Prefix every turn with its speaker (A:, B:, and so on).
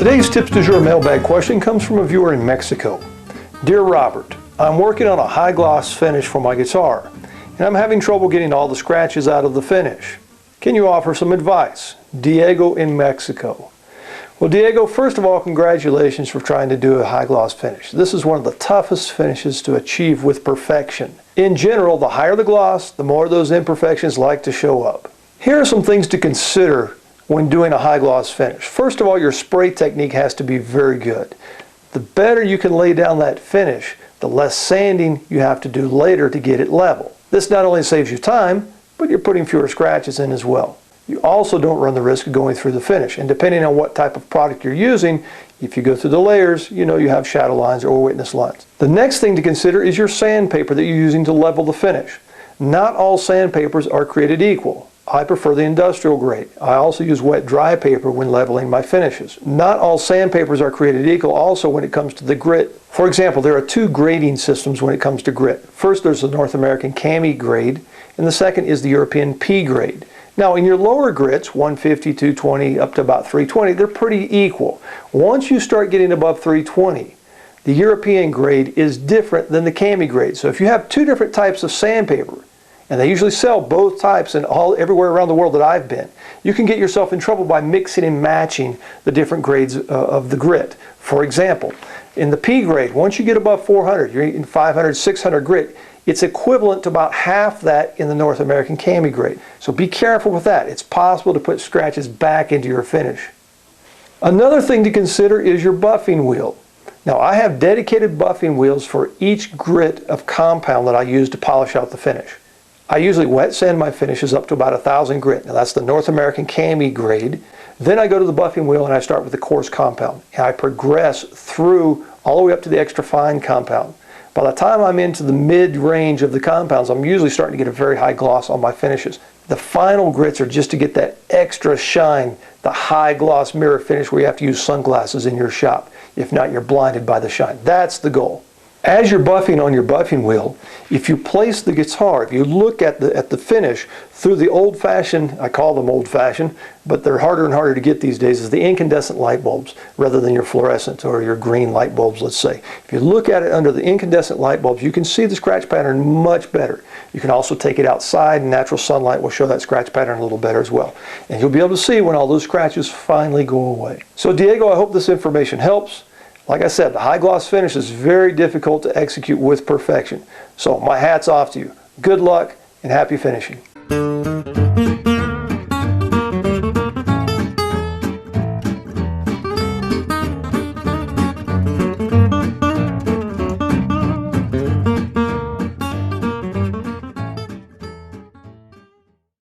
A: Today's Tips du Jour mailbag question comes from a viewer in Mexico. Dear Robert, I'm working on a high gloss finish for my guitar, and I'm having trouble getting all the scratches out of the finish. Can you offer some advice? Diego in Mexico. Well, Diego, first of all, congratulations for trying to do a high gloss finish. This is one of the toughest finishes to achieve with perfection. In general, the higher the gloss, the more those imperfections like to show up. Here are some things to consider when doing a high gloss finish. First of all, your spray technique has to be very good. The better you can lay down that finish, the less sanding you have to do later to get it level. This not only saves you time, but you're putting fewer scratches in as well. You also don't run the risk of going through the finish, and depending on what type of product you're using, if you go through the layers, you know you have shadow lines or witness lines. The next thing to consider is your sandpaper that you're using to level the finish. Not all sandpapers are created equal. I prefer the industrial grade. I also use wet dry paper when leveling my finishes. Not all sandpapers are created equal also when it comes to the grit. For example, there are two grading systems when it comes to grit. First, there's the North American Cami grade, and the second is the European P grade. Now, in your lower grits, 150, 220, up to about 320, they're pretty equal. Once you start getting above 320, the European grade is different than the Cami grade. So if you have two different types of sandpaper, and they usually sell both types everywhere around the world that I've been, you can get yourself in trouble by mixing and matching the different grades of the grit. For example, in the P grade, once you get above 400, you're in 500, 600 grit, it's equivalent to about half that in the North American Cami grade. So be careful with that. It's possible to put scratches back into your finish. Another thing to consider is your buffing wheel. Now, I have dedicated buffing wheels for each grit of compound that I use to polish out the finish. I usually wet sand my finishes up to about 1,000 grit. Now that's the North American Cami grade. Then I go to the buffing wheel and I start with the coarse compound. And I progress through all the way up to the extra fine compound. By the time I'm into the mid-range of the compounds, I'm usually starting to get a very high gloss on my finishes. The final grits are just to get that extra shine, the high gloss mirror finish where you have to use sunglasses in your shop. If not, you're blinded by the shine. That's the goal. As you're buffing on your buffing wheel, if you place the guitar, if you look at the finish through the old-fashioned, I call them old-fashioned, but they're harder and harder to get these days, is the incandescent light bulbs rather than your fluorescent or your green light bulbs, let's say. If you look at it under the incandescent light bulbs, you can see the scratch pattern much better. You can also take it outside, and natural sunlight will show that scratch pattern a little better as well. And you'll be able to see when all those scratches finally go away. So Diego, I hope this information helps. Like I said, the high gloss finish is very difficult to execute with perfection. So my hat's off to you. Good luck and happy finishing.